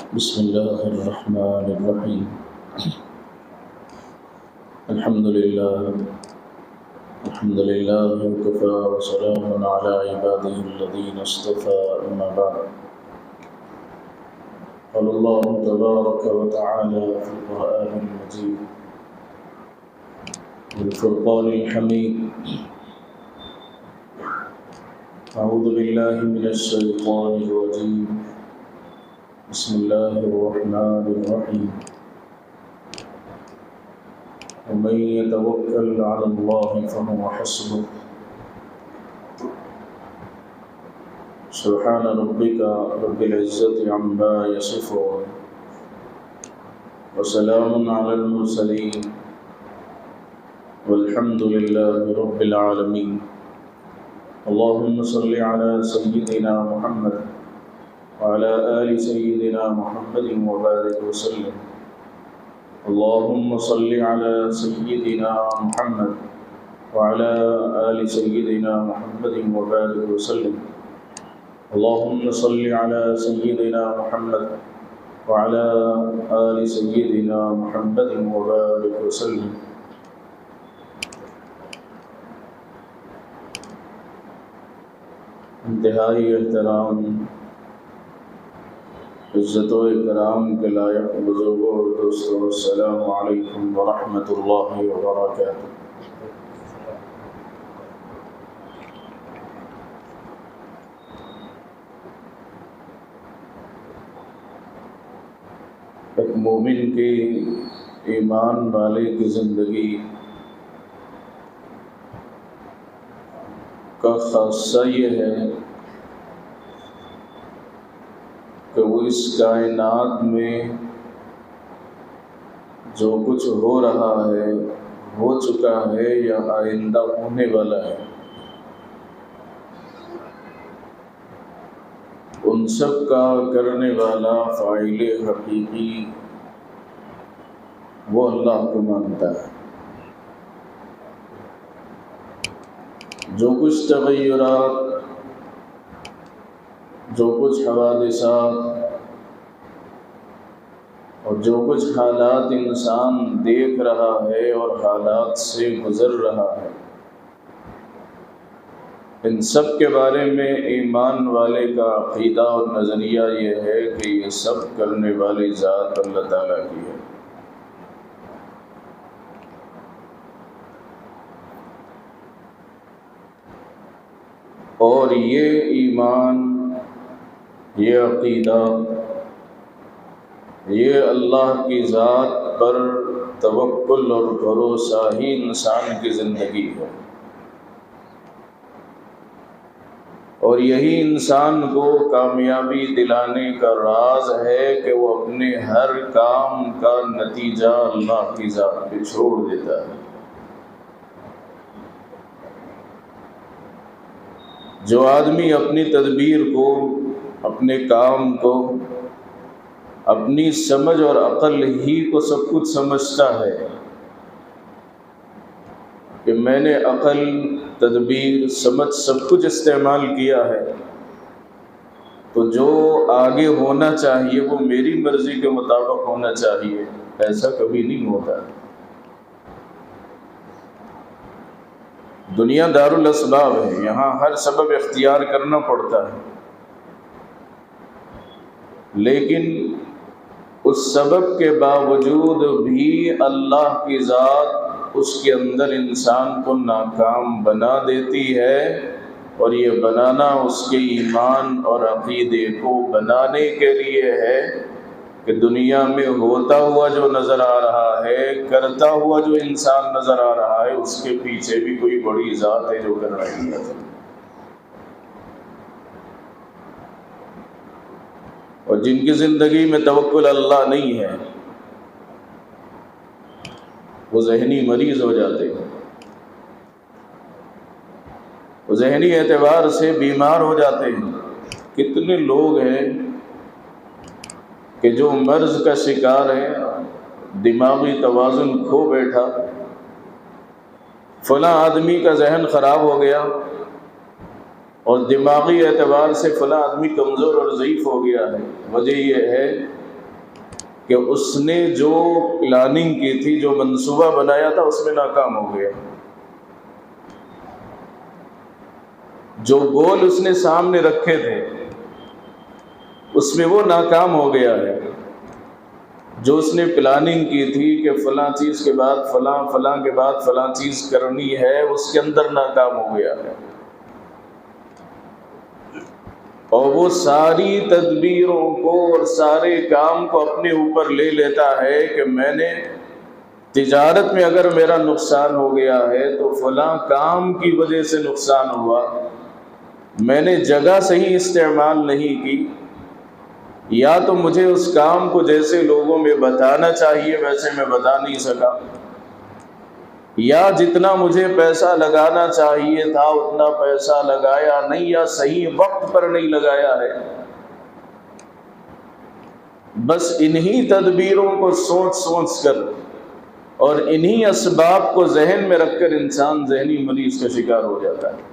بسم الله الرحمن الرحيم. الحمد لله وكفى وسلام على عباده الذين اصطفى. أما بعد، قال الله تبارك وتعالى في القرآن المجيد والفرقان الحميد: أعوذ بالله من الشيطان الرجيم. بسم الله الرحمن الرحيم. ومن يتوكل على الله فهو حسبه. سبحان ربك رب العزة عما يصفون وسلام على المرسلين والحمد لله رب العالمين. اللهم صل على سيدنا محمد وعلى آل سيدنا محمد وبارك وسلم. اللهم صل على سيدنا محمد وعلى آل سيدنا محمد وبارك وسلم. اللهم صل على سيدنا محمد وعلى آل سيدنا محمد وبارك وسلم. انتہائی احترام، عزت و اکرام کے لائق بزرگوں اور دوستوں، السلام علیکم ورحمۃ اللہ وبرکاتہ۔ ایک مومن کی، ایمان والے کی زندگی کا خاصہ یہ ہے کہ وہ اس کائنات میں جو کچھ ہو رہا ہے، ہو چکا ہے یا آئندہ ہونے والا ہے، ان سب کا کرنے والا فاعل حقیقی وہ اللہ کو مانتا ہے۔ جو کچھ تغیرات، جو کچھ حوادثات اور جو کچھ حالات انسان دیکھ رہا ہے اور حالات سے گزر رہا ہے، ان سب کے بارے میں ایمان والے کا عقیدہ اور نظریہ یہ ہے کہ یہ سب کرنے والی ذات اللہ تعالیٰ کی ہے۔ اور یہ ایمان، یہ عقیدہ، یہ اللہ کی ذات پر توکل اور بھروسہ ہی انسان کی زندگی ہے، اور یہی انسان کو کامیابی دلانے کا راز ہے کہ وہ اپنے ہر کام کا نتیجہ اللہ کی ذات پہ چھوڑ دیتا ہے۔ جو آدمی اپنی تدبیر کو، اپنے کام کو، اپنی سمجھ اور عقل ہی کو سب کچھ سمجھتا ہے کہ میں نے عقل، تدبیر، سمجھ سب کچھ استعمال کیا ہے، تو جو آگے ہونا چاہیے وہ میری مرضی کے مطابق ہونا چاہیے، ایسا کبھی نہیں ہوتا۔ دنیا دار الاسباب ہے، یہاں ہر سبب اختیار کرنا پڑتا ہے، لیکن اس سبب کے باوجود بھی اللہ کی ذات اس کے اندر انسان کو ناکام بنا دیتی ہے، اور یہ بنانا اس کے ایمان اور عقیدے کو بنانے کے لیے ہے کہ دنیا میں ہوتا ہوا جو نظر آ رہا ہے، کرتا ہوا جو انسان نظر آ رہا ہے، اس کے پیچھے بھی کوئی بڑی ذات ہے جو کر رہی ہے۔ اور جن کی زندگی میں توکل اللہ نہیں ہے، وہ ذہنی مریض ہو جاتے ہیں، وہ ذہنی اعتبار سے بیمار ہو جاتے ہیں۔ کتنے لوگ ہیں کہ جو مرض کا شکار ہے، دماغی توازن کھو بیٹھا، فلاں آدمی کا ذہن خراب ہو گیا اور دماغی اعتبار سے فلاں آدمی کمزور اور ضعیف ہو گیا ہے۔ وجہ یہ ہے کہ اس نے جو پلاننگ کی تھی، جو منصوبہ بنایا تھا، اس میں ناکام ہو گیا. جو گول اس نے سامنے رکھے تھے اس میں وہ ناکام ہو گیا ہے. جو اس نے پلاننگ کی تھی کہ فلاں چیز کے بعد فلاں، فلاں کے بعد فلاں چیز کرنی ہے، اس کے اندر ناکام ہو گیا ہے. اور وہ ساری تدبیروں کو اور سارے کام کو اپنے اوپر لے لیتا ہے کہ میں نے تجارت میں اگر میرا نقصان ہو گیا ہے تو فلاں کام کی وجہ سے نقصان ہوا، میں نے جگہ صحیح استعمال نہیں کی، یا تو مجھے اس کام کو جیسے لوگوں میں بتانا چاہیے ویسے میں بتا نہیں سکا، یا جتنا مجھے پیسہ لگانا چاہیے تھا اتنا پیسہ لگایا نہیں، یا صحیح وقت پر نہیں لگایا ہے. بس انہی تدبیروں کو سوچ سوچ کر اور انہی اسباب کو ذہن میں رکھ کر انسان ذہنی مریض کا شکار ہو جاتا ہے.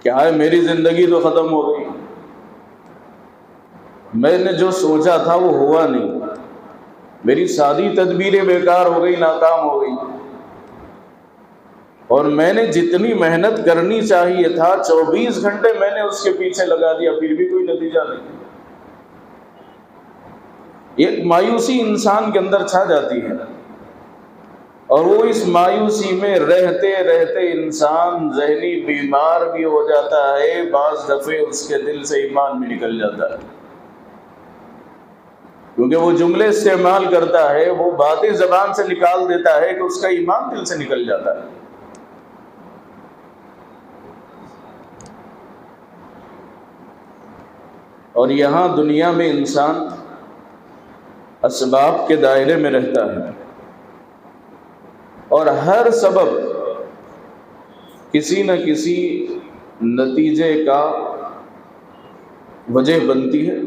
کیا ہے، میری زندگی تو ختم ہو گئی، میں نے جو سوچا تھا وہ ہوا نہیں، میری ساری تدبیریں بیکار ہو گئی، ناکام ہو گئی، اور میں نے جتنی محنت کرنی چاہیے تھا 24 گھنٹے میں نے اس کے پیچھے لگا دیا، پھر بھی کوئی نتیجہ نہیں. ایک مایوسی انسان کے اندر چھا جاتی ہے، اور وہ اس مایوسی میں رہتے رہتے انسان ذہنی بیمار بھی ہو جاتا ہے. بعض دفعے اس کے دل سے ایمان بھی نکل جاتا ہے، کیونکہ وہ جملے استعمال کرتا ہے، وہ باتیں زبان سے نکال دیتا ہے کہ اس کا ایمان دل سے نکل جاتا ہے. اور یہاں دنیا میں انسان اسباب کے دائرے میں رہتا ہے، اور ہر سبب کسی نہ کسی نتیجے کا وجہ بنتی ہے.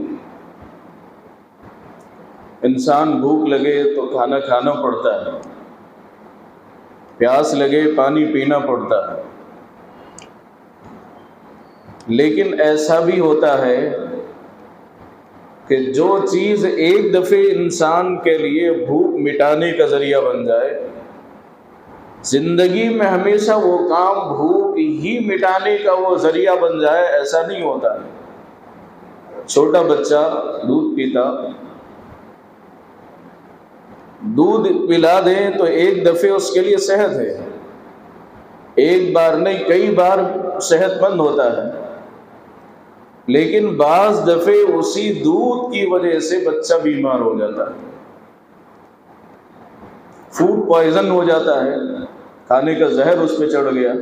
انسان بھوک لگے تو کھانا کھانا پڑتا ہے، پیاس لگے پانی پینا پڑتا ہے. لیکن ایسا بھی ہوتا ہے کہ جو چیز ایک دفعے انسان کے لیے بھوک مٹانے کا ذریعہ بن جائے، زندگی میں ہمیشہ وہ کام بھوک ہی مٹانے کا وہ ذریعہ بن جائے، ایسا نہیں ہوتا ہے. چھوٹا بچہ دودھ پیتا، دودھ پلا دیں تو ایک دفعے اس کے لیے صحت ہے، ایک بار نہیں کئی بار صحت مند ہوتا ہے. لیکن بعض دفعے اسی دودھ کی وجہ سے بچہ بیمار ہو جاتا ہے، فوڈ پوائزن ہو جاتا ہے، کھانے کا زہر اس پہ چڑھ گیا.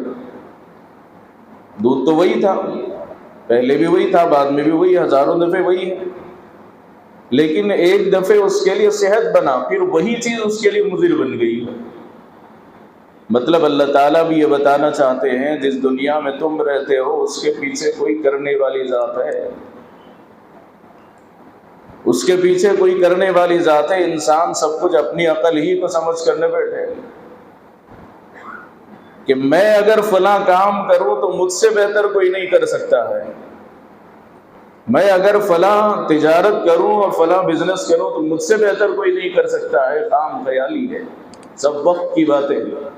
دودھ تو وہی تھا، پہلے بھی وہی تھا، بعد میں بھی وہی، ہزاروں دفعے وہی ہے، لیکن ایک دفعے اس کے لیے صحت بنا، پھر وہی چیز اس کے لیے مضر بن گئی. مطلب اللہ تعالیٰ بھی یہ بتانا چاہتے ہیں جس دنیا میں تم رہتے ہو اس کے پیچھے کوئی کرنے والی ذات ہے، اس کے پیچھے کوئی کرنے والی ذات ہے. انسان سب کچھ اپنی عقل ہی کو سمجھ کرنے بیٹھے کہ میں اگر فلاں کام کروں تو مجھ سے بہتر کوئی نہیں کر سکتا ہے، میں اگر فلاں تجارت کروں اور فلاں بزنس کروں تو مجھ سے بہتر کوئی نہیں کر سکتا ہے. کام خیالی ہے، سب وقت کی باتیں ہیں.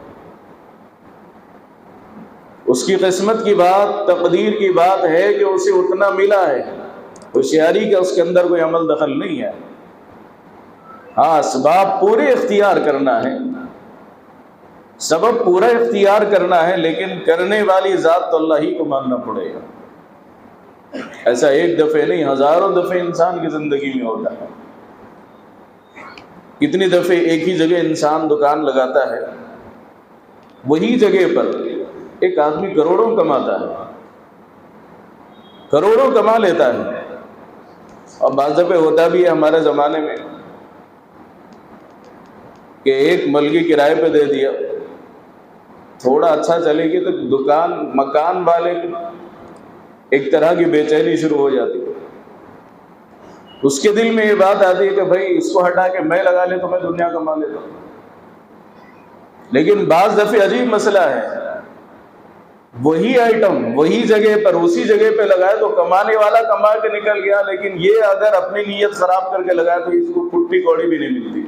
اس کی قسمت کی بات، تقدیر کی بات ہے کہ اسے اتنا ملا ہے، ہوشیاری کا اس کے اندر کوئی عمل دخل نہیں ہے. ہاں اسباب پورے اختیار کرنا ہے، سبب پورا اختیار کرنا ہے، لیکن کرنے والی ذات تو اللہ ہی کو ماننا پڑے گا. ایسا ایک دفعہ نہیں، ہزاروں دفعے انسان کی زندگی میں ہوتا ہے. کتنی دفعے ایک ہی جگہ انسان دکان لگاتا ہے، وہی جگہ پر ایک آدمی کروڑوں کماتا ہے، کروڑوں کما لیتا ہے. اور بعض دفعہ ہوتا بھی ہے ہمارے زمانے میں کہ ایک ملکی کرائے پہ دے دیا، تھوڑا اچھا چلے گی تو مکان والے ایک طرح کی بے چینی شروع ہو جاتی ہے. اس کے دل میں یہ بات آتی ہے کہ بھائی اس کو ہٹا کے میں لگا لے تو میں دنیا کما لیتا ہوں. لیکن بعض دفعہ عجیب مسئلہ ہے وہی آئٹم وہی جگہ پر اسی جگہ پہ لگائے تو کمانے والا کما کے نکل گیا، لیکن یہ اگر اپنی نیت خراب کر کے لگائے تو اس کو کٹی کوڑی بھی نہیں ملتی۔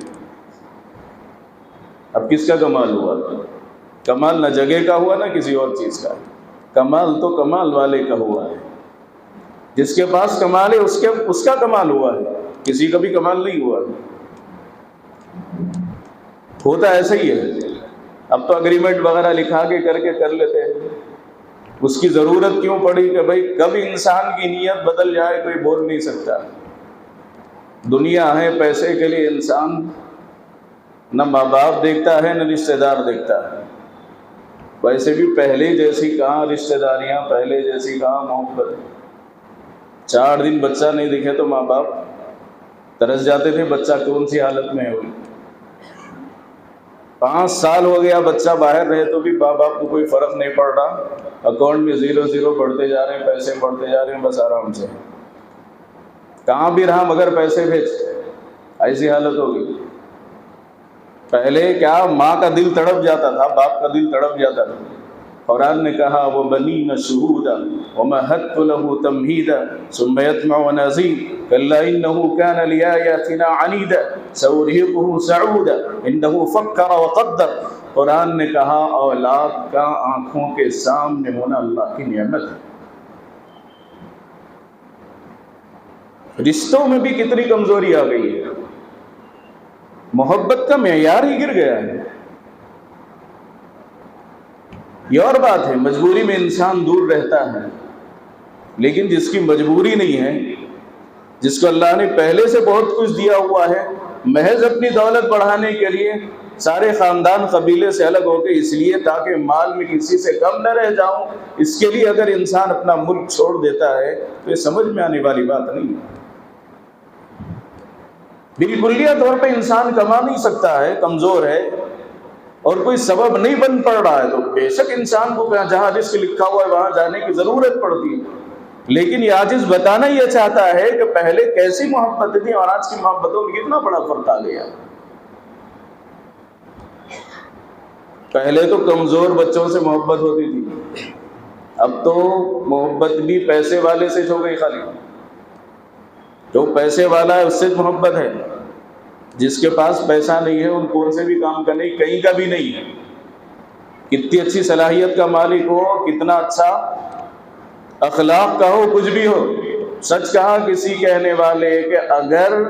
اب کس کا کمال ہوا؟ کمال نہ جگہ کا ہوا نہ کسی اور چیز کا، کمال تو کمال والے کا ہوا ہے۔ جس کے پاس کمال ہے اس کا کمال ہوا ہے، کسی کا بھی کمال نہیں ہوا ہے۔ ہوتا ایسا ہی ہے، اب تو اگریمنٹ وغیرہ لکھا کے کر لیتے ہیں۔ اس کی ضرورت کیوں پڑی کہ بھائی کب انسان کی نیت بدل جائے کوئی بول نہیں سکتا۔ دنیا ہے پیسے کے لیے، انسان نہ ماں باپ دیکھتا ہے نہ رشتہ دار دیکھتا ہے۔ ویسے بھی پہلے جیسی کہاں رشتہ داریاں، پہلے جیسی کہاں محبت۔ 4 دن بچہ نہیں دکھے تو ماں باپ ترس جاتے تھے بچہ کون سی حالت میں ہے۔ 5 سال ہو گیا بچہ باہر رہے تو بھی ماں باپ کو کوئی فرق نہیں پڑ رہا، اکاؤنٹ میں 0 بڑھتے جا رہے ہیں، پیسے بڑھتے جا رہے ہیں، بس آرام سے کہاں بھی رہا مگر پیسے بھیج، ایسی حالت ہو گئی۔ پہلے کیا ماں کا دل تڑپ جاتا تھا، باپ کا دل تڑپ جاتا تھا۔ قرآن نے کہا وَبَنِينَ شُهُودًا وَمَهَّدتُّ لَهُ تَمْهِيدًا ثُمَّ يَطْمَعُ أَنْ أَزِيدَ كَلَّا إِنَّهُ كَانَ لِآيَاتِنَا عَنِيدًا سَأُرْهِقُهُ صَعُودًا إِنَّهُ فَكَّرَ وَقَدَّرَ۔ قرآن نے کہا اولاد کا آنکھوں کے سامنے ہونا اللہ کی نعمت ہے۔ رشتوں میں بھی کتنی کمزوری آ گئی ہے، محبت کا معیار ہی گر گیا ہے۔ یہ اور بات ہے، مجبوری میں انسان دور رہتا ہے، لیکن جس کی مجبوری نہیں ہے، جس کو اللہ نے پہلے سے بہت کچھ دیا ہوا ہے، محض اپنی دولت بڑھانے کے لیے سارے خاندان قبیلے سے الگ ہو کے اس لیے تاکہ مال میں کسی سے کم نہ رہ جاؤں، اس کے لیے اگر انسان اپنا ملک چھوڑ دیتا ہے تو یہ سمجھ میں آنے والی بات نہیں ہے۔ بالکلیہ طور پہ انسان کما نہیں سکتا ہے، کمزور ہے اور کوئی سبب نہیں بن پڑ رہا ہے تو بے شک انسان کو جہاں رزق لکھا ہوا ہے وہاں جانے کی ضرورت پڑتی ہے، لیکن یہ عاجز بتانا یہ چاہتا ہے کہ پہلے کیسی محبتیں تھیں اور آج کی محبتوں میں کتنا بڑا فرق آ گیا۔ پہلے تو کمزور بچوں سے محبت ہوتی تھی، اب تو محبت بھی پیسے والے سے ہو گئی، خالی جو پیسے والا ہے اس سے محبت ہے، جس کے پاس پیسہ نہیں ہے ان کون سے بھی کام کا نہیں، کہیں کا بھی نہیں ہے، کتنی اچھی صلاحیت کا مالک ہو، کتنا اچھا اخلاق کا ہو، کچھ بھی ہو۔ سچ کہا کسی کہنے والے کہ اگر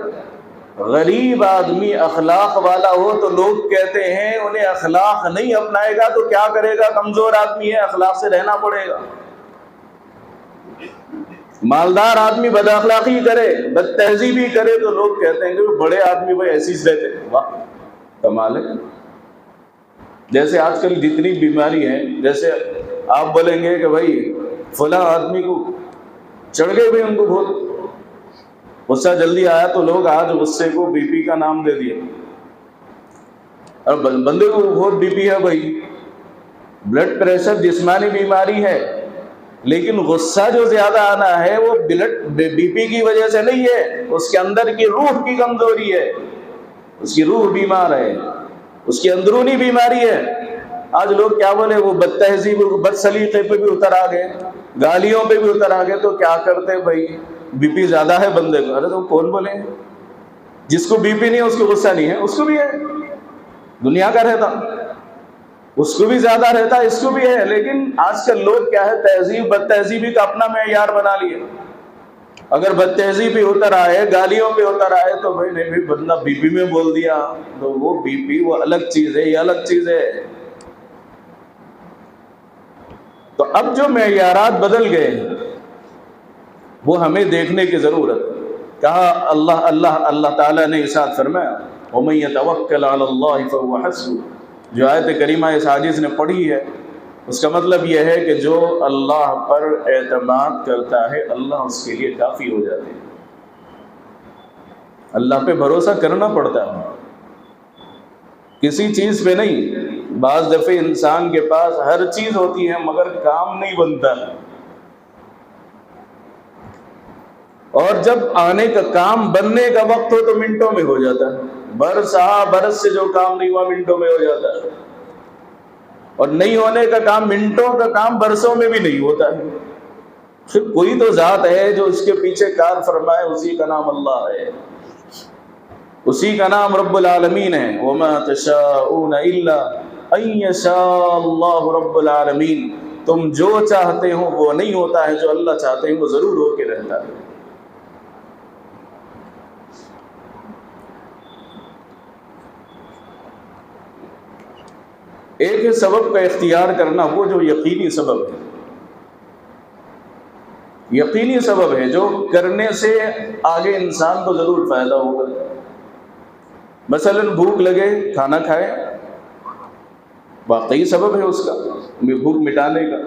غریب آدمی اخلاق والا ہو تو لوگ کہتے ہیں انہیں اخلاق نہیں اپنائے گا تو کیا کرے گا، کمزور آدمی ہے، اخلاق سے رہنا پڑے گا۔ مالدار آدمی بد اخلاقی کرے، بد تہذیبی کرے تو لوگ کہتے ہیں کہ بڑے آدمی بھائی ایسی رہتے، واہ کمال ہے۔ جیسے آج کل جتنی بیماری ہے، جیسے آپ بولیں گے کہ بھائی فلاں آدمی کو چڑھ گئے بھائی، ان کو بہت غصہ جلدی آیا تو لوگ آج غصے کو بی پی کا نام دے دیے، اور بندے کو بہت بی پی ہے بھائی، بلڈ پریشر جسمانی بیماری ہے، لیکن غصہ جو زیادہ آنا ہے وہ بی پی کی وجہ سے نہیں ہے، اس کے اندر کی روح کی کمزوری ہے، اس کی روح بیمار ہے، اس کی اندرونی بیماری ہے۔ آج لوگ کیا بولے، وہ بد تہذیب بد سلیقے پہ بھی اتر آ گئے، گالیوں پہ بھی اتر آ گئے، تو کیا کرتے بھائی بی پی زیادہ ہے بندے کو، ارے تو کون بولے، جس کو بی پی نہیں ہے اس کو غصہ نہیں ہے، اس کو بھی ہے، دنیا کا رہتا، اس کو بھی زیادہ رہتا، اس کو بھی ہے، لیکن آج کل لوگ کیا ہے، تہذیب بد تہذیبی کا اپنا معیار بنا لیے۔ اگر بد تہذیبی اتر آئے، گالیوں پہ اتر آئے تو بھائی نہیں بھی بندہ بی پی میں بول دیا، تو وہ بی پی وہ الگ چیز ہے، یہ الگ چیز ہے۔ تو اب جو معیارات بدل گئے وہ ہمیں دیکھنے کی ضرورت ہے۔ کہا اللہ تعالیٰ نے ارشاد فرمایا وَمَن يَتَوَكَّلْ عَلَى اللَّهِ فَهُوَ حَسْبُهُ۔ جو آیت کریمہ اس حدیث نے پڑھی ہے اس کا مطلب یہ ہے کہ جو اللہ پر اعتماد کرتا ہے اللہ اس کے لیے کافی ہو جاتے ہیں۔ اللہ پہ بھروسہ کرنا پڑتا ہے، کسی چیز پہ نہیں۔ بعض دفعہ انسان کے پاس ہر چیز ہوتی ہے مگر کام نہیں بنتا، اور جب آنے کا کام بننے کا وقت ہو تو منٹوں میں ہو جاتا ہے، برس سے جو کام نہیں ہوا منٹوں میں ہو جاتا ہے۔ اور نہیں ہونے کا کام، منٹوں کا کام برسوں میں بھی نہیں ہوتا ہے۔ پھر کوئی تو ذات ہے جو اس کے پیچھے کار فرمائے، اسی کا نام اللہ ہے، اسی کا نام رب العالمین ہے۔ وَمَا تَشَاءُونَ إِلَّا أَن يَشَاءَ اللَّهُ رَبُّ الْعَالَمِينَ۔ تم جو چاہتے ہو وہ نہیں ہوتا ہے، جو اللہ چاہتے ہیں وہ ضرور ہو کے رہتا ہے۔ ایک ہے سبب کا اختیار کرنا، وہ جو یقینی سبب ہے، یقینی سبب ہے جو کرنے سے آگے انسان کو ضرور فائدہ ہوگا۔ مثلا بھوک لگے کھانا کھائے، واقعی سبب ہے اس کا بھوک مٹانے کا۔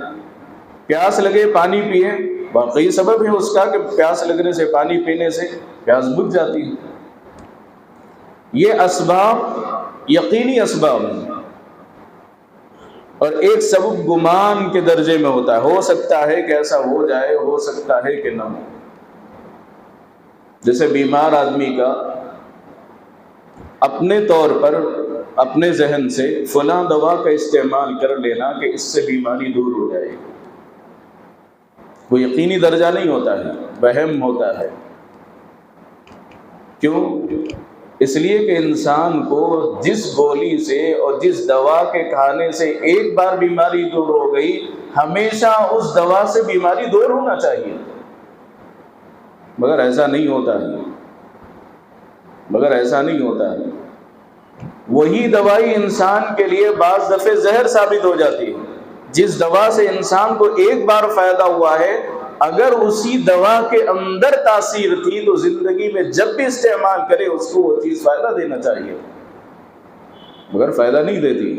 پیاس لگے پانی پیے، واقعی سبب ہے اس کا کہ پیاس لگنے سے، پانی پینے سے پیاس بجھ جاتی ہے۔ یہ اسباب یقینی اسباب ہیں، اور ایک سبب گمان کے درجے میں ہوتا ہے، ہو سکتا ہے کہ ایسا ہو جائے، ہو سکتا ہے کہ نہ ہو۔ جیسے بیمار آدمی کا اپنے طور پر اپنے ذہن سے فلاں دوا کا استعمال کر لینا کہ اس سے بیماری دور ہو جائے، وہ یقینی درجہ نہیں ہوتا ہے، وہم ہوتا ہے۔ کیوں؟ اس لیے کہ انسان کو جس گولی سے اور جس دوا کے کھانے سے ایک بار بیماری دور ہو گئی، ہمیشہ اس دوا سے بیماری دور ہونا چاہیے، مگر ایسا نہیں ہوتا ہے، مگر ایسا نہیں ہوتا ہے۔ وہی دوائی انسان کے لیے بعض دفعے زہر ثابت ہو جاتی ہے۔ جس دوا سے انسان کو ایک بار فائدہ ہوا ہے، اگر اسی دوا کے اندر تاثیر تھی تو زندگی میں جب بھی استعمال کرے اس کو وہ چیز فائدہ دینا چاہیے، مگر فائدہ نہیں دیتی۔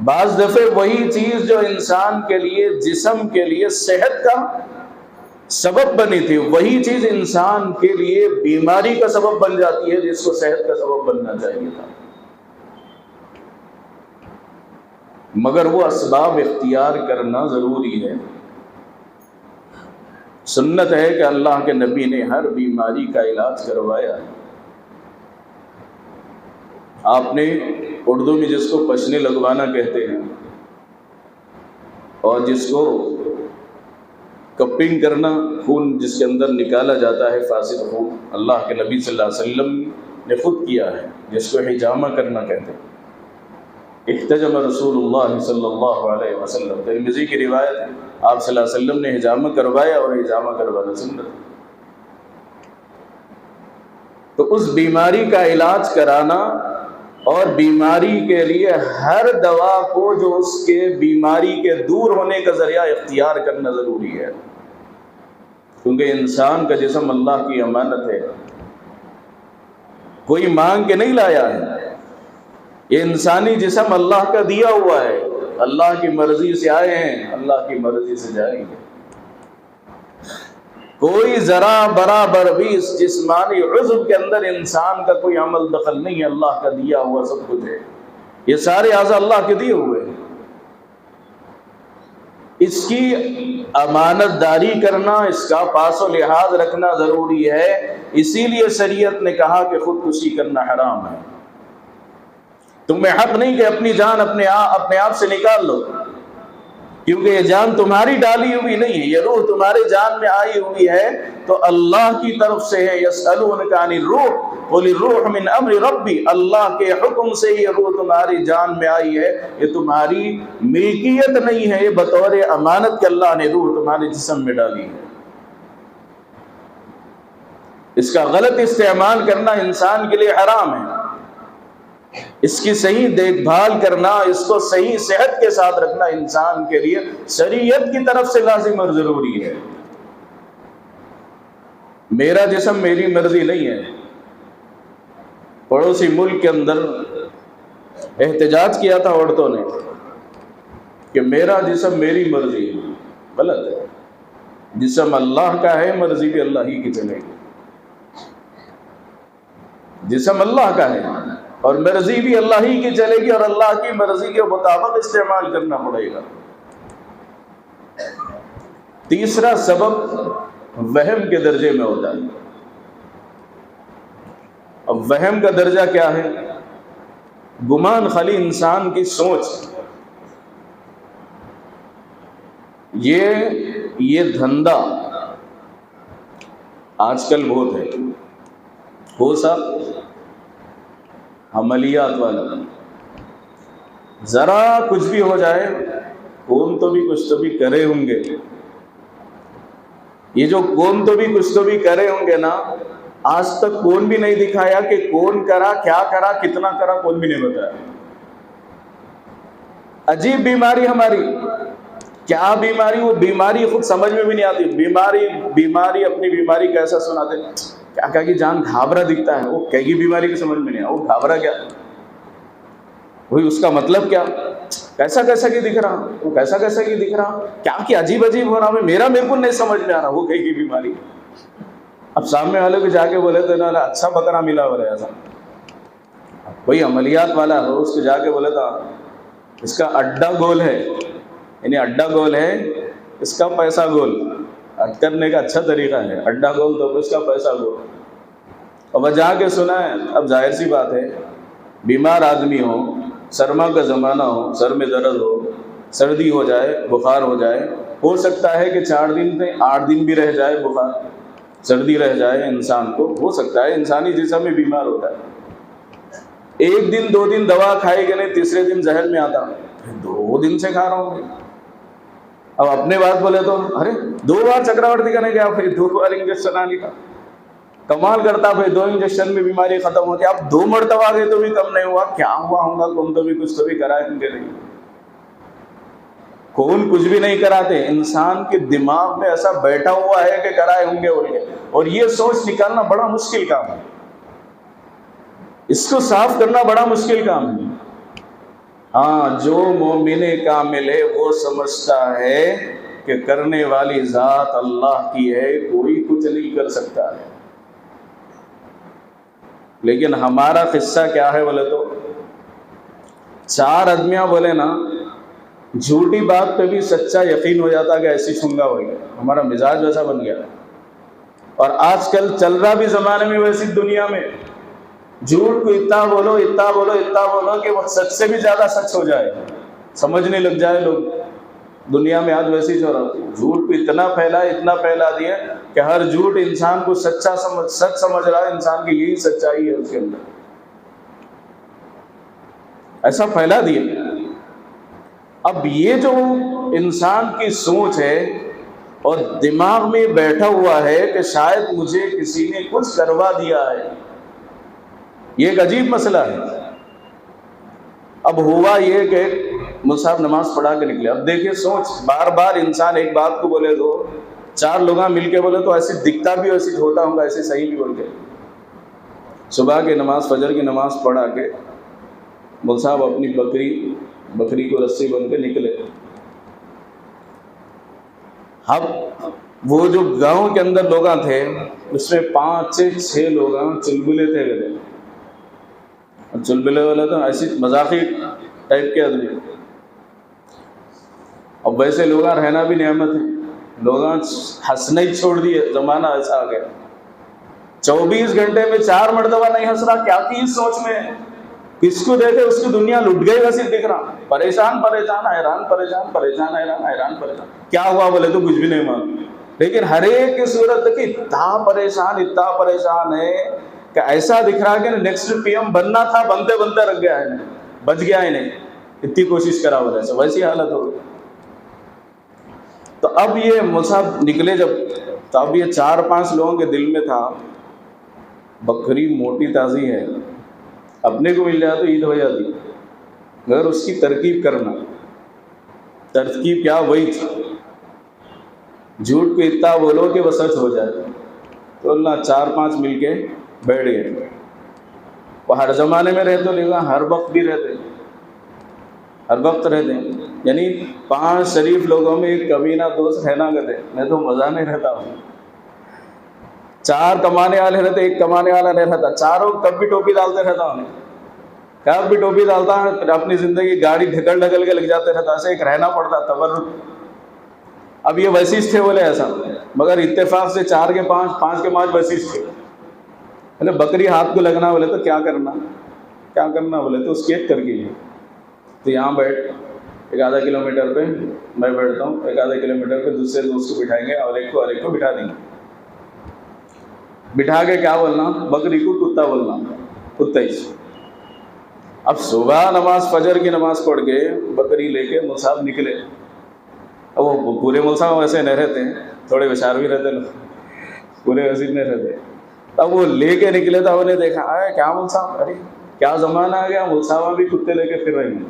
بعض دفعے وہی چیز جو انسان کے لیے، جسم کے لیے صحت کا سبب بنی تھی، وہی چیز انسان کے لیے بیماری کا سبب بن جاتی ہے، جس کو صحت کا سبب بننا چاہیے تھا۔ مگر وہ اسباب اختیار کرنا ضروری ہے۔ سنت ہے کہ اللہ کے نبی نے ہر بیماری کا علاج کروایا ہے۔ آپ نے اردو میں جس کو پچنے لگوانا کہتے ہیں، اور جس کو کپنگ کرنا، خون جس کے اندر نکالا جاتا ہے فاسد خون، اللہ کے نبی صلی اللہ علیہ وسلم نے خود کیا ہے، جس کو حجامہ کرنا کہتے ہیں۔ احتجم رسول اللہ صلی اللہ علیہ وسلم، ترمذی کی روایت ہے، آپ صلی اللہ علیہ وسلم نے حجامہ کروایا، اور حجامہ کروانا سنت ہے۔ تو اس بیماری کا علاج کرانا اور بیماری کے لیے ہر دوا کو جو اس کے بیماری کے دور ہونے کا ذریعہ اختیار کرنا ضروری ہے، کیونکہ انسان کا جسم اللہ کی امانت ہے، کوئی مانگ کے نہیں لایا ہے۔ یہ انسانی جسم اللہ کا دیا ہوا ہے، اللہ کی مرضی سے آئے ہیں، اللہ کی مرضی سے جائیں گے۔ کوئی ذرا برابر بھی اس جسمانی عضو کے اندر انسان کا کوئی عمل دخل نہیں ہے، اللہ کا دیا ہوا سب کچھ ہے۔ یہ سارے اعضاء اللہ کے دیے ہوئے ہیں، اس کی امانت داری کرنا، اس کا پاس و لحاظ رکھنا ضروری ہے۔ اسی لیے شریعت نے کہا کہ خودکشی کرنا حرام ہے۔ تمہیں حق نہیں کہ اپنی جان اپنے آپ سے نکال لو، کیونکہ یہ جان تمہاری ڈالی ہوئی نہیں ہے، یہ روح تمہارے جان میں آئی ہوئی ہے تو اللہ کی طرف سے ہے۔ یسألونک عن الروح قل الروح من امر ربی، اللہ کے حکم سے یہ روح تمہاری جان میں آئی ہے، یہ تمہاری ملکیت نہیں ہے، یہ بطور امانت کہ اللہ نے روح تمہارے جسم میں ڈالی ہے۔ اس کا غلط استعمال کرنا انسان کے لیے حرام ہے۔ اس کی صحیح دیکھ بھال کرنا، اس کو صحیح صحت کے ساتھ رکھنا انسان کے لیے شریعت کی طرف سے لازم اور ضروری ہے۔ میرا جسم میری مرضی نہیں ہے۔ پڑوسی ملک کے اندر احتجاج کیا تھا عورتوں نے کہ میرا جسم میری مرضی ہے، غلط ہے۔ جسم اللہ کا ہے، مرضی بھی اللہ ہی کی چلے گی۔ جسم اللہ کا ہے اور مرضی بھی اللہ ہی کی چلے گی، اور اللہ کی مرضی کے مطابق استعمال کرنا پڑے گا۔ تیسرا سبب وہم کے درجے میں ہوتا ہے۔ اب وہم کا درجہ کیا ہے؟ گمان خالی انسان کی سوچ. یہ دھندا آج کل بہت ہے. ہو صاحب عملیات والا، ذرا کچھ بھی ہو جائے کون تو بھی کچھ تو بھی کرے ہوں گے. یہ جو کون تو بھی کچھ تو بھی کرے ہوں گے نا، آج تک کون بھی نہیں دکھایا کہ کون کرا، کیا کرا، کتنا کرا، کون بھی نہیں بتایا. عجیب بیماری ہماری. کیا بیماری؟ وہ بیماری خود سمجھ میں بھی نہیں آتی. بیماری اپنی بیماری کیسا سناتے، کیا کہا کہ جان گھابرا دکھتا ہے. وہ کئی بیماری کی سمجھ میں نہیں آ. وہ گھابرا کیا، وہی اس کا مطلب کیا، کیسا کی دکھ رہا، وہ کیسا کی دکھ رہا، کیا کہ عجیب ہو رہا. میرے کو نہیں سمجھ میں آ رہا وہ کئی کی بیماری. اب سامنے والے کو جا کے بولے تو انہوں نے اچھا بکرا ملا ہو رہا ایسا. کوئی عملیات والا ہو اس کو جا کے بولے تھا اس کا اڈا گول ہے، یعنی اڈا گول ہے اس کا پیسہ گول. اٹ کرنے کا اچھا طریقہ ہے، اڈا گول تو اس کا پیسہ گول. اور وہ جا کے سنا ہے. اب ظاہر سی بات ہے، بیمار آدمی ہو، سرما کا زمانہ ہو، سر میں درد ہو، سردی ہو جائے، بخار ہو جائے، ہو سکتا ہے کہ 4 دن سے 8 دن بھی رہ جائے بخار، سردی رہ جائے انسان کو. ہو سکتا ہے انسانی جسم میں بیمار ہوتا ہے. 1 دن 2 دن دوا کھائے گا نہیں، تیسرے دن ذہن میں آتا 2 دن سے کھا رہا ہوں. اب اپنے بات بولے تو ارے 2 بار چکراورتی کرنے گیا پھر 2 بار انجیکشن آنے کا. کمال کرتا بھائی 2 انجیکشن میں بیماری ختم ہوتی. اب 2 مرتبہ گئے تو بھی کم نہیں ہوا. کیا ہوا ہوگا، کون تو بھی کچھ تو بھی کرائے ہوں گے نہیں. کون کچھ بھی نہیں کراتے. انسان کے دماغ میں ایسا بیٹھا ہوا ہے کہ کرائے ہوں گے بول کے. اور یہ سوچ نکالنا بڑا مشکل کام ہے. اس کو صاف کرنا بڑا مشکل کام ہے. ہاں، جو مومن کامل ہے وہ سمجھتا ہے کہ کرنے والی ذات اللہ کی ہے، کوئی کچھ نہیں کر سکتا ہے. لیکن ہمارا قصہ کیا ہے بولے تو 4 آدمیاں بولے نا، جھوٹی بات پہ بھی سچا یقین ہو جاتا کہ ایسی چھنگا ہو گیا. ہمارا مزاج ویسا بن گیا. اور آج کل چل رہا بھی زمانے میں ویسی دنیا میں جھوٹ کو اتنا بولو کہ وہ سچ سے بھی زیادہ سچ ہو جائے، سمجھنے لگ جائے لوگ. دنیا میں آج ویسی ہو رہا. جھوٹ کو اتنا پھیلا دیا کہ ہر جھوٹ انسان کو سچ سمجھ رہا ہے. انسان کی یہی سچائی ہے اس کے اندر، ایسا پھیلا دیا. اب یہ جو انسان کی سوچ ہے اور دماغ میں بیٹھا ہوا ہے کہ شاید مجھے کسی نے کچھ کروا دیا ہے، یہ ایک عجیب مسئلہ ہے. اب ہوا یہ کہ مصعب نماز پڑھا کے نکلے. اب دیکھیے سوچ، بار بار انسان ایک بات کو بولے تو 4 لوگ مل کے بولے تو ایسے دکھتا بھی ایسے ہوتا ہوں گا، ایسے صحیح بھی بول کے. صبح کی نماز، فجر کی نماز پڑھا کے مصعب اپنی بکری کو رسی بن کے نکلے. اب وہ جو گاؤں کے اندر لوگ تھے اس میں 5 سے 6 لوگ چلبلے تھے. چلبلے والے تو ایسی مذاقی ٹائپ کے آدمی. اب ویسے لوگ رہنا بھی نعمت ہے. لوگ ہنسنا ہی چھوڑ دیے، زمانہ ایسا آ گیا. 24 گھنٹے میں 4 مرتبہ نہیں ہنس رہا. کیا کی سوچ میں کس کو دیکھے اس کی دنیا لٹ گئی ویسے دکھ رہا. پریشان حیران. کیا ہوا بولے تو کچھ بھی نہیں معلوم. لیکن ہر ایک کی صورت کی اتنا پریشان ہے کہ ایسا دکھ رہا کہ نیکسٹ پی ایم بننا تھا، بنتے رکھ گیا ہے، بچ گیا ہی نہیں. اتنی کوشش کرا وجہ سے ویسی حالت ہو گئی. تو اب یہ مصعب نکلے جب، تو اب یہ 4-5 لوگوں کے دل میں تھا بکری موٹی تازی ہے، اپنے کو مل جائے تو عید ہو جاتی، مگر اس کی ترکیب کرنا. ترکیب کیا؟ وہی جھوٹ کو اتنا بولو کہ وہ سچ ہو جائے. تو اللہ 4-5 مل کے بیٹھ گئے. وہ ہر زمانے میں رہتے لیکن ہر وقت بھی رہتے، ہر وقت رہتے. یعنی 5 شریف لوگوں میں ایک کمینہ دوست رہنا کرتے. میں تو مزہ نہیں رہتا ہوں. 4 کمانے والے رہتے، ایک کمانے والا نہیں رہتا. چاروں کب بھی ٹوپی ڈالتے رہتا ہوں، کب بھی ٹوپی ڈالتا ہے. اپنی زندگی گاڑی ڈھکل کے لگ جاتے رہتا. ایسے ایک رہنا پڑتا تبرک. اب یہ وسیش تھے بولے ایسا، مگر اتفاق سے 4 کے 5 وسیش تھے. بکری ہاتھ کو لگنا بولے تو کیا کرنا. کیا کرنا بولے تو اسکیٹ کر کے لیے، تو یہاں بیٹھ، ایک آدھا کلومیٹر پہ میں بیٹھتا ہوں، ایک آدھا کلومیٹر پہ دوسرے دوست کو بٹھائیں گے اور ایک کو بٹھا دیں گے، بٹھا کے کیا بولنا، بکری کو کتا بولنا، کتا ہی۔ اب صبح نماز فجر کی نماز پڑھ کے بکری لے کے مول صاحب نکلے، اب وہ پورے مول صاحب ویسے نہیں رہتے ہیں، تھوڑے ہوشیار بھی رہتے لوگ، پورے ویسے نہیں رہتے۔ اب وہ لے کے نکلے تو انہوں نے دیکھا، ارے کیا مول صاحب، ارے کیا زمانہ آ گیا، مول صاحب بھی کتے لے کے پھر رہے ہیں،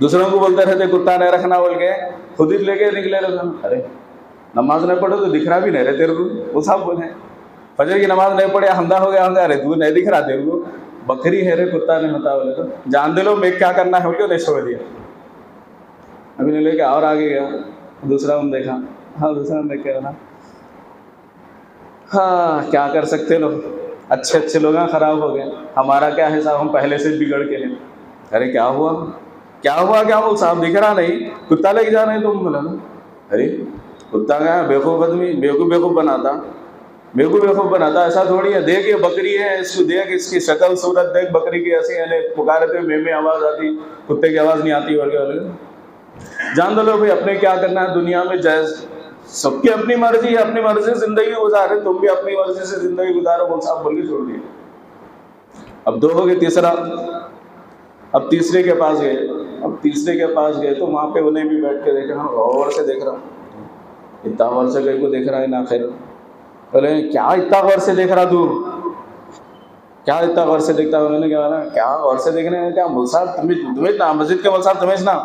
دوسروں کو بولتے رہتے کتا نہیں رکھنا بول کے، خود ہی لے کے نکلے لوگ۔ ارے نماز نہیں پڑھو تو دکھ رہا بھی نہیں رہے تیرے کو، مول صاحب بولے فجر کی نماز نہیں پڑھے، ہندہ ہو گیا، ارے تو نہیں دکھ رہا تیرے کو، بکری ہے رے کتا نہیں ہوتا بولے تو جان دے لو میں کیا کرنا ہے بول کے نہیں چھوڑ دیا۔ ابھی نے لے کے اور آگے گیا، دوسرا ہم دیکھا، ہاں دوسرا ہم دیکھ کے نا، ہاں کیا کر سکتے لوگ، اچھے لوگ خراب ہو گئے، ہمارا کیا حساب، ہم پہلے سے بگڑ کے ہیں۔ ارے کیا ہوا کیا وہ صاحب دکھ رہا نہیں، کتا لے کے جا رہے ہیں، تم بولا نا، ارے کتا کا بیوقوف آدمی بیوقوف بناتا، ایسا تھوڑی ہے، دیکھ یہ بکری ہے، اس کو دیکھ، اس کی شکل صورت دیکھ بکری کی ایسی ہے، پکارے تھے میں آواز آتی، کتے کی آواز نہیں آتی، اور کیا جان دو لو بھائی اپنے کیا کرنا ہے دنیا میں، جائز سب کی اپنی مرضی ہے، اپنی مرضی سے زندگی گزارے، تم بھی اپنی مرضی سے زندگی گزارو، وہ صاحب بول کے چھوڑ دیے۔ اب دو ہو گئے، تیسرا، اب تیسرے کے پاس گئے تو وہاں پہ انہیں بھی بیٹھ کے دیکھ رہا ہوں، غور سے دیکھ رہا ہوں، اتنا غور سے کہیں کو دیکھ رہا ہے نا، خیر بولے کیا اتنا غور سے دیکھ رہا تو، کیا اتنا غور سے دیکھتا، انہوں نے کیا غور سے دیکھنے ہیں، کیا مول صاحب تمہیں نا، مسجد کے مول صاحب تمہیں نا،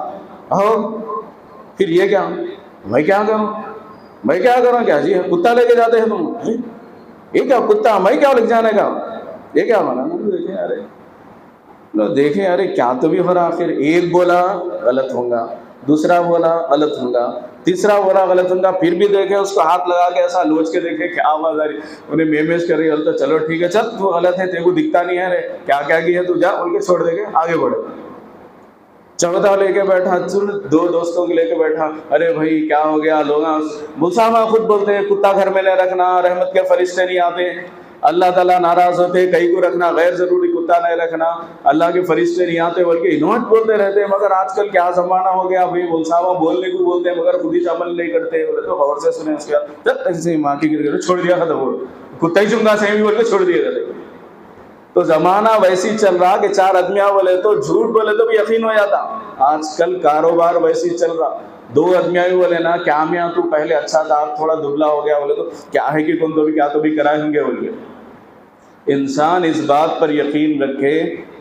پھر یہ کیا، میں کیا کروں کیا جی، کتا لے کے جاتے ہیں تم، یہ کیا کتا، میں کیا لے جانے کا، یہ کیا مانا، دیکھیں ارے کیا تو بھی ہو رہا، پھر ایک بولا غلط ہوں گا، دوسرا بولا غلط ہوں گا، تیسرا بولا غلط ہوں گا، پھر بھی دیکھے اس کو ہاتھ لگا کے ایسا لوچ کے دیکھے کیا آواز آ رہی، انہیں میمیش کر رہی ہے، تو چلو ٹھیک ہے، چل تو غلط ہے، تیرے کو دکھتا نہیں ہے، رے کیا کیا تو جا بول کے چھوڑ دے کے آگے بڑھے۔ چوتھا لے کے بیٹھا، دو دوستوں کو لے کے بیٹھا، ارے بھائی کیا ہو گیا، لوگ مسلمان خود بولتے ہیں کتا گھر میں نہیں رکھنا، رحمت کے فرشتے نہیں آتے، اللہ تعالیٰ ناراض ہوتے، کہیں کو رکھنا غیر ضروری، کتا نہیں رکھنا، اللہ کے فرشتے نہیں آتے، بلکہ انوٹ بولتے رہتے ہیں، مگر آج کل کیا زمانہ ہو گیا بھائی، ملساوا بولنے کو بولتے ہیں مگر خود ہی عمل نہیں کرتے، بولے تو غور سے سنیں، اس کے بعد ایسے ماں کی گر چھوڑ دیا، ختم ہو، کتا ہی چنگا سے بھی بول کے چھوڑ دیا کرتے۔ تو زمانہ ویسی چل رہا کہ چار آدمیاں بولے تو جھوٹ بولے تو بھی یقین ہو جاتا، آج کل کاروبار ویسی چل رہا، دو آدمیاں بھی بولے نا، کیا میاں تو پہلے اچھا تھا تھوڑا دبلا ہو گیا، بولے تو کیا ہے کہ تم تو بھی کیا تو بھی کرائیں گے بول کے۔ انسان اس بات پر یقین رکھے،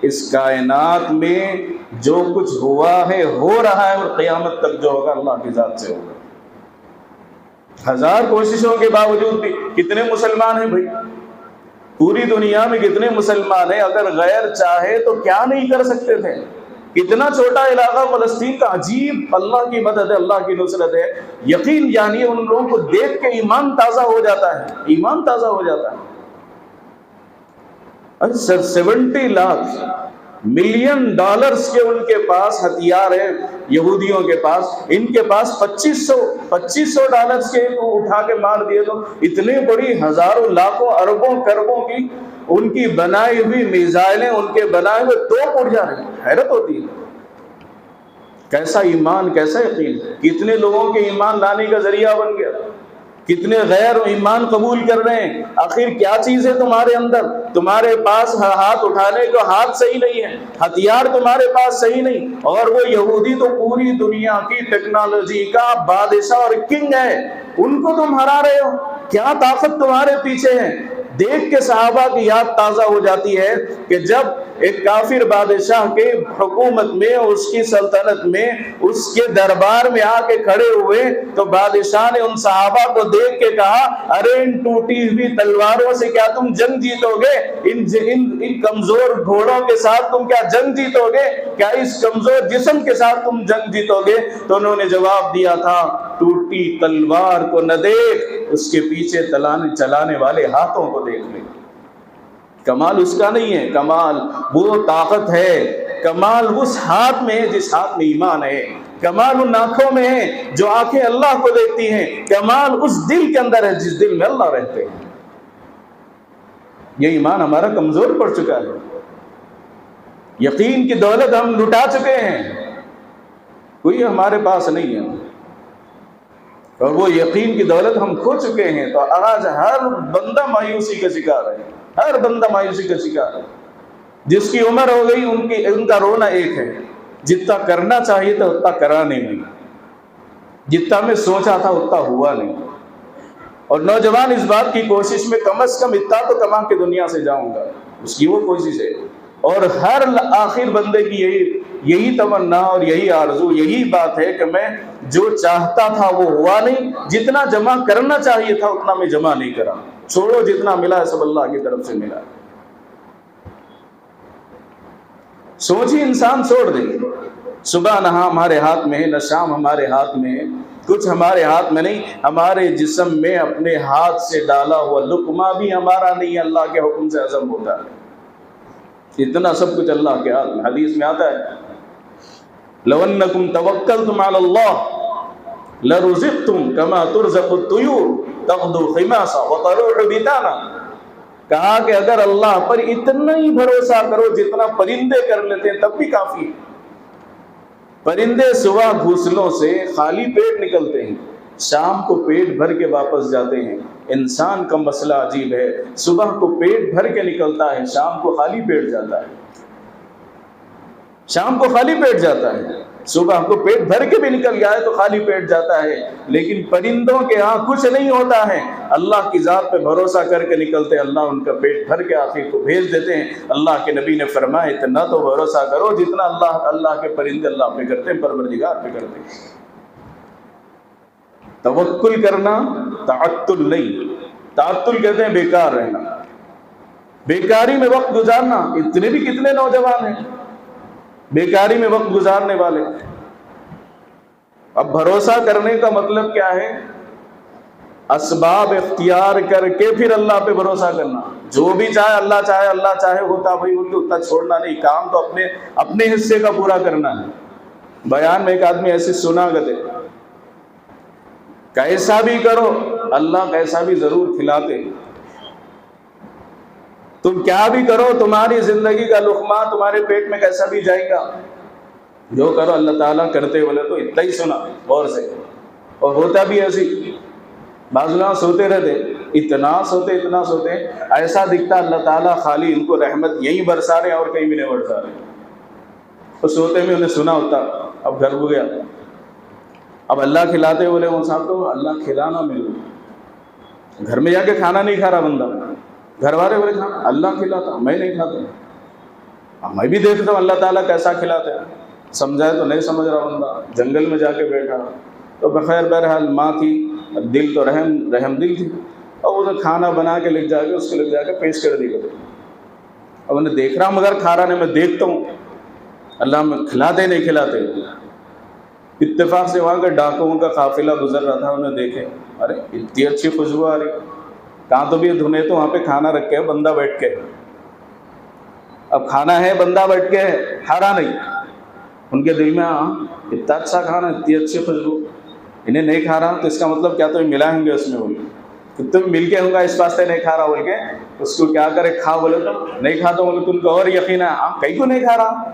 اس کائنات میں جو کچھ ہوا ہے ہو رہا ہے، اور قیامت تک جو ہوگا اللہ کی ذات سے ہوگا۔ ہزار کوششوں کے باوجود بھی کتنے مسلمان ہیں بھائی، پوری دنیا میں کتنے مسلمان ہیں، اگر غیر چاہے تو کیا نہیں کر سکتے تھے، اتنا چھوٹا علاقہ فلسطین کا، عجیب اللہ کی مدد ہے، اللہ کی نصرت ہے، یقین جانیے ان لوگوں کو دیکھ کے ایمان تازہ ہو جاتا ہے، ایمان تازہ ہو جاتا ہے۔ 70 لاکھ ملین ڈالرز کے ان کے پاس ہتھیار ہیں یہودیوں کے پاس، ان کے پاس 2500 ڈالرز کے اٹھا کے مار دیے، تو اتنے بڑی ہزاروں لاکھوں اربوں کربوں کی ان کی بنائی ہوئی میزائلیں، ان کے بنائے ہوئے توپ اڑ جا رہے ہیں، حیرت ہوتی ہے، کیسا ایمان، کیسا یقین، کتنے لوگوں کے ایمان لانے کا ذریعہ بن گیا، کتنے غیر ایمان قبول کر رہے ہیں۔ آخر کیا چیز ہے تمہارے اندر، تمہارے پاس ہاتھ اٹھانے کو ہاتھ صحیح نہیں ہے، ہتھیار تمہارے پاس صحیح نہیں، اور وہ یہودی تو پوری دنیا کی ٹیکنالوجی کا بادشاہ اور کنگ ہے، ان کو تم ہرا رہے ہو، کیا طاقت تمہارے پیچھے ہے۔ دیکھ کے صحابہ کی یاد تازہ ہو جاتی ہے کہ جب ایک کافر بادشاہ کے حکومت میں، اس کی سلطنت میں، اس کے دربار میں آ کے کھڑے ہوئے، تو بادشاہ نے ان صحابہ کو دیکھ کے کہا، ارے ان ٹوٹی ہوئی تلواروں سے کیا تم جنگ جیتو گے، ان کمزور گھوڑوں کے ساتھ تم کیا جنگ جیتو گے، کیا اس کمزور جسم کے ساتھ تم جنگ جیتو گے؟ تو انہوں نے جواب دیا تھا، ٹوٹی تلوار کو نہ دیکھ، اس کے پیچھے چلانے والے ہاتھوں کو دیکھ لے۔ کمال اس کا نہیں ہے، کمال وہ طاقت ہے، کمال اس ہاتھ میں ہے جس ہاتھ میں ایمان ہے، کمال ان آنکھوں میں ہے جو آنکھیں اللہ کو دیکھتی ہیں، کمال اس دل کے اندر ہے جس دل میں اللہ رہتے ہیں۔ یہ ایمان ہمارا کمزور پڑ چکا ہے، یقین کی دولت ہم لٹا چکے ہیں، کوئی ہمارے پاس نہیں ہے، اور وہ یقین کی دولت ہم کھو چکے ہیں۔ تو آج ہر بندہ مایوسی کا شکار ہے، ہر بندہ مایوسی کا شکار ہے۔ جس کی عمر ہو گئی ان کا رونا ایک ہے، جتنا کرنا چاہیے تھا اتنا کرا نہیں، جتنا میں سوچا تھا اتنا ہوا نہیں۔ اور نوجوان اس بات کی کوشش میں کم از کم اتنا تو کما کے دنیا سے جاؤں گا، اس کی وہ کوشش ہے۔ اور ہر آخر بندے کی یہی تمنا اور یہی آرزو، یہی بات ہے کہ میں جو چاہتا تھا وہ ہوا نہیں، جتنا جمع کرنا چاہیے تھا اتنا میں جمع نہیں کرا، چھوڑو جتنا ملا ہے سب اللہ کی طرف سے ملا۔ سوچ ہی انسان چھوڑ دے، صبح نہ ہمارے ہاتھ میں ہے نہ شام ہمارے ہاتھ میں ہے، کچھ ہمارے ہاتھ میں نہیں، ہمارے جسم میں اپنے ہاتھ سے ڈالا ہوا لقمہ بھی ہمارا نہیں ہے، اللہ کے حکم سے ہضم ہوتا ہے۔ اتنا سب کچھ اللہ کے ہاتھ میں۔ حدیث میں آتا ہے لو انکم توکلتم علی اللہ لرزقتم کما ترزق الطیور تغدو خماسا وتروح بطانا۔ کہا کہ اگر اللہ پر اتنا ہی بھروسہ کرو جتنا پرندے کر لیتے ہیں تب بھی کافی ہے۔ پرندے صبح گھونسلوں سے خالی پیٹ نکلتے ہیں، شام کو پیٹ بھر کے واپس جاتے ہیں۔ انسان کا مسئلہ عجیب ہے، صبح کو پیٹ بھر کے نکلتا ہے، شام کو خالی پیٹ جاتا ہے، شام کو خالی پیٹ جاتا ہے۔ صبح کو پیٹ بھر کے بھی نکل گیا ہے تو خالی پیٹ جاتا ہے، لیکن پرندوں کے ہاں کچھ نہیں ہوتا ہے، اللہ کی ذات پہ بھروسہ کر کے نکلتے، اللہ ان کا پیٹ بھر کے آخر کو بھیج دیتے ہیں۔ اللہ کے نبی نے فرمایا اتنا تو بھروسہ کرو جتنا اللہ کے پرندے اللہ پہ کرتے ہیں، پروردگار پہ کرتے ہیں۔ توکل کرنا تعطل نہیں، تعطل کہتے ہیں بیکار رہنا، بیکاری میں وقت گزارنا۔ اتنے بھی کتنے نوجوان ہیں بیکاری میں وقت گزارنے والے۔ اب بھروسہ کرنے کا مطلب کیا ہے؟ اسباب اختیار کر کے پھر اللہ پہ بھروسہ کرنا، جو بھی چاہے اللہ چاہے ہوتا بھائی، ان کو اتنا چھوڑنا نہیں، کام تو اپنے حصے کا پورا کرنا ہے۔ بیان میں ایک آدمی ایسے سنا کرتے، کیسا بھی کرو اللہ کیسا بھی ضرور کھلاتے، تم کیا بھی کرو تمہاری زندگی کا لقمہ تمہارے پیٹ میں کیسا بھی جائے گا، جو کرو اللہ تعالیٰ کرتے بولے تو اتنا ہی سنا غور سے۔ اور ہوتا بھی ایسی، بعض لوگ سوتے رہتے، اتنا سوتے ایسا دکھتا اللہ تعالیٰ خالی ان کو رحمت یہیں برسا رہے اور کہیں بھی نہیں برسا رہے، تو سوتے میں انہیں سنا ہوتا۔ اب گھر ہو گیا، اب اللہ کھلاتے بولے وہ صاحب تو اللہ کھلانا ملے، گھر میں جا کے کھانا نہیں کھا رہا بندہ، گھر والے بولے کھانا اللہ کھلاتا، میں نہیں کھاتا، میں بھی دیکھتا ہوں اللہ تعالیٰ کیسا کھلاتا ہے، سمجھائے تو نہیں سمجھ رہا بندہ، جنگل میں جا کے بیٹھا۔ تو بخیر بہرحال ماں تھی، دل تو رحم دل تھی، اور وہ کھانا بنا کے لے جا کے اس کو لے جا کے پیش کر دی گئی۔ اب انہیں دیکھ رہا مگر کھا رہا نہیں، میں دیکھتا ہوں اللہ میں کھلاتے نہیں کھلاتے۔ اتفاق سے وہاں کے ڈاکوؤں کا قافلہ گزر رہا تھا، انہیں دیکھے ارے اتنی اچھی خوشبو آ رہی، کہاں تو بھی دھنے تو وہاں پہ کھانا رکھے بندہ بیٹھ کے، اب کھانا ہے بندہ بیٹھ کے کھا رہا نہیں، ان کے دل میں اتنا اچھا کھانا اتنی اچھی خوشبو، انہیں نہیں کھا رہا تو اس کا مطلب کیا تم ملائیں گے اس میں، بول کہ تم مل کے ہوں گا اس واسطے نہیں کھا رہا بول کے اس کو کیا کرے، کھا بولے تو نہیں کھاتا بولے تم کو اور یقین ہے کہیں کو نہیں کھا رہا،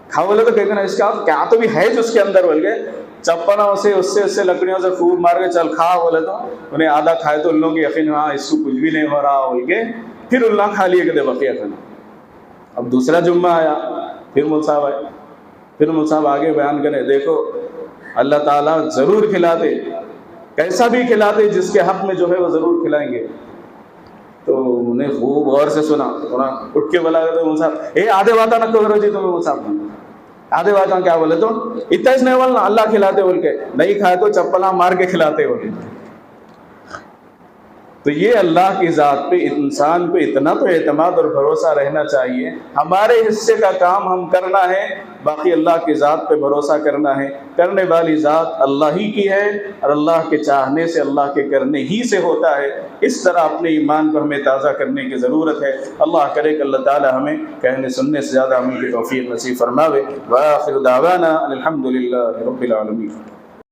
کھا بولے تو کہیں اس کا کیا تو بھی ہے جو اس کے اندر بول کے چپنوں سے اس سے لکڑیوں سے خوب مار کے چل کھا بولے تو انہیں آدھا کھائے تو ان لوگوں کی یقین ہاں اس کو کچھ بھی نہیں ہو رہا بول کے پھر اللہ کھا لیے کہ بقیہ کھانا۔ اب دوسرا جمعہ آیا، پھر مول صاحب آئے، پھر مول صاحب آگے بیان کرے، دیکھو اللہ تعالیٰ ضرور کھلاتے، کیسا بھی کھلاتے، جس کے حق میں جو ہے وہ ضرور کھلائیں گے۔ تو انہیں خوب غور سے سنا، اٹھ کے بولا تو مول صاحب آدھے باتاں نہ کرو جی، تمہیں مول صاحب آدھے باتاں کیا بولے تو اتنا اس نہیں بولنا اللہ کھلاتے بول کے، نہیں کھائے تو چپلاں مار کے کھلاتے بولے۔ تو یہ اللہ کی ذات پہ انسان کو اتنا تو اعتماد اور بھروسہ رہنا چاہیے، ہمارے حصے کا کام ہم کرنا ہے، باقی اللہ کی ذات پہ بھروسہ کرنا ہے، کرنے والی ذات اللہ ہی کی ہے، اور اللہ کے چاہنے سے اللہ کے کرنے ہی سے ہوتا ہے۔ اس طرح اپنے ایمان کو ہمیں تازہ کرنے کی ضرورت ہے۔ اللہ کرے کہ اللہ تعالی ہمیں کہنے سننے سے زیادہ عمل کی توفیق نصیب فرماوے۔ وآخر دعوانا الحمد للہ رب العالمین۔